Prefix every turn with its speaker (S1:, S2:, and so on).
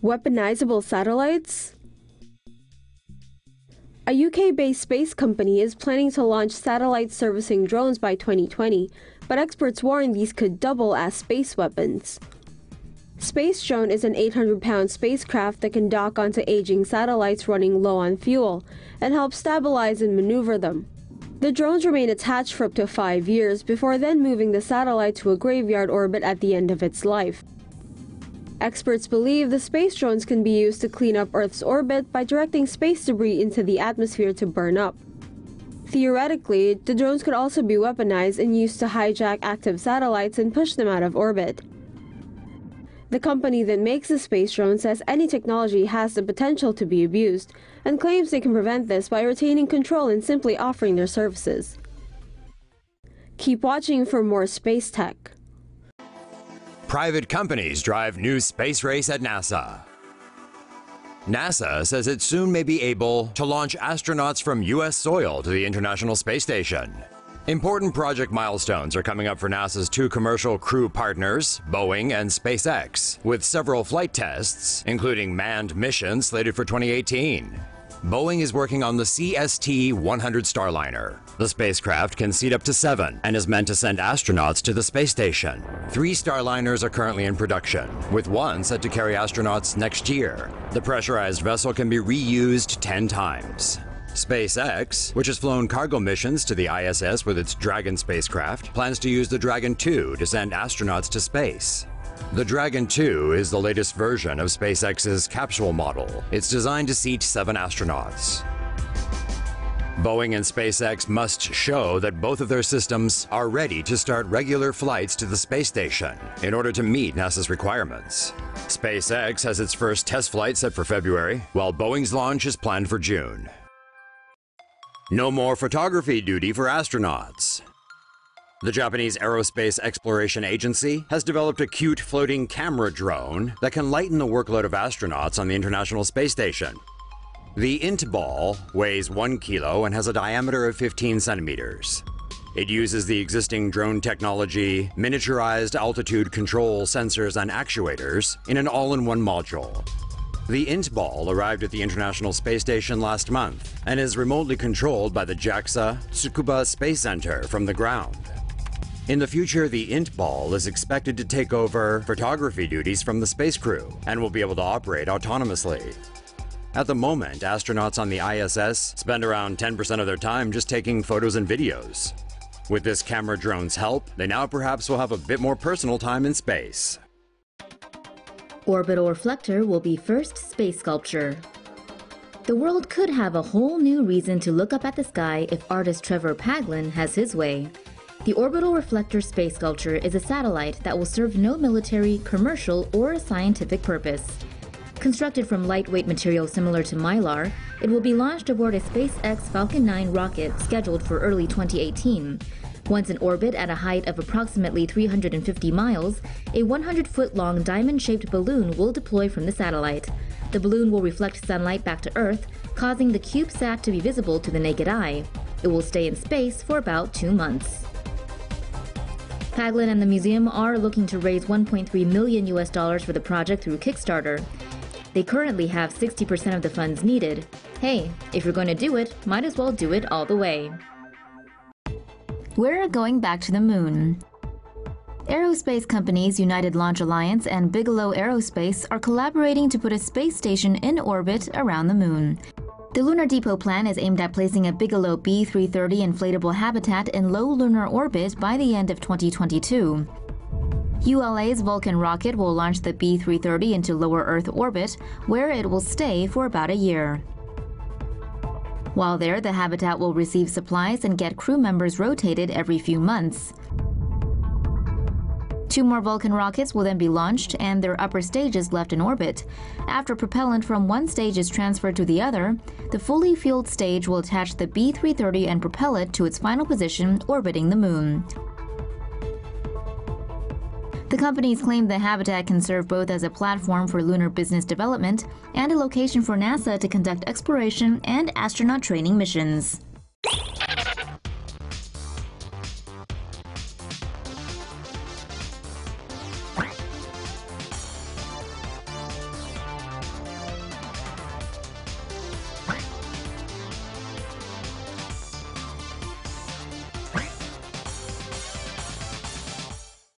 S1: Weaponizable satellites? A UK-based space company is planning to launch satellite-servicing drones by 2020, but experts warn these could double as space weapons. Space Drone is an 800-pound spacecraft that can dock onto aging satellites running low on fuel and help stabilize and maneuver them. The drones remain attached for up to 5 years before then moving the satellite to a graveyard orbit at the end of its life. Experts believe the space drones can be used to clean up Earth's orbit by directing space debris into the atmosphere to burn up. Theoretically, the drones could also be weaponized and used to hijack active satellites and push them out of orbit. The company that makes the space drone says any technology has the potential to be abused, and claims they can prevent this by retaining control and simply offering their services. Keep watching for more space tech.
S2: Private companies drive new space race at NASA. NASA says it soon may be able to launch astronauts from U.S. soil to the International Space Station. Important project milestones are coming up for NASA's two commercial crew partners, Boeing and SpaceX, with several flight tests, including manned missions slated for 2018. Boeing is working on the CST-100 Starliner. The spacecraft can seat up to 7 and is meant to send astronauts to the space station. 3 Starliners are currently in production, with one set to carry astronauts next year. The pressurized vessel can be reused 10 times. SpaceX, which has flown cargo missions to the ISS with its Dragon spacecraft, plans to use the Dragon 2 to send astronauts to space. The Dragon 2 is the latest version of SpaceX's capsule model. It's designed to seat 7 astronauts. Boeing and SpaceX must show that both of their systems are ready to start regular flights to the space station in order to meet NASA's requirements. SpaceX has its first test flight set for February, while Boeing's launch is planned for June. No more photography duty for astronauts. The Japanese Aerospace Exploration Agency has developed a cute floating camera drone that can lighten the workload of astronauts on the International Space Station. The INT ball weighs 1 kilo and has a diameter of 15 centimeters. It uses the existing drone technology, miniaturized altitude control sensors and actuators in an all-in-one module. The INT ball arrived at the International Space Station last month and is remotely controlled by the JAXA Tsukuba Space Center from the ground. In the future, the INT ball is expected to take over photography duties from the space crew and will be able to operate autonomously. At the moment, astronauts on the ISS spend around 10% of their time just taking photos and videos. With this camera drone's help, they now perhaps will have a bit more personal time in space.
S3: Orbital reflector will be first space sculpture. The world could have a whole new reason to look up at the sky if artist Trevor Paglen has his way. The Orbital Reflector Space Sculpture is a satellite that will serve no military, commercial, or scientific purpose. Constructed from lightweight material similar to mylar, it will be launched aboard a SpaceX Falcon 9 rocket scheduled for early 2018. Once in orbit at a height of approximately 350 miles, a 100-foot-long diamond-shaped balloon will deploy from the satellite. The balloon will reflect sunlight back to Earth, causing the CubeSat to be visible to the naked eye. It will stay in space for about 2 months. Paglen and the museum are looking to raise $1.3 million for the project through Kickstarter. They currently have 60% of the funds needed. Hey, if you're going to do it, might as well do it all the way. We're going back to the moon. Aerospace companies United Launch Alliance and Bigelow Aerospace are collaborating to put a space station in orbit around the moon. The Lunar Depot plan is aimed at placing a Bigelow B-330 inflatable habitat in low lunar orbit by the end of 2022. ULA's Vulcan rocket will launch the B-330 into lower Earth orbit, where it will stay for about a year. While there, the habitat will receive supplies and get crew members rotated every few months. 2 more Vulcan rockets will then be launched and their upper stages left in orbit. After propellant from one stage is transferred to the other, the fully fueled stage will attach the B-330 and propel it to its final position orbiting the moon. The companies claim the habitat can serve both as a platform for lunar business development and a location for NASA to conduct exploration and astronaut training missions.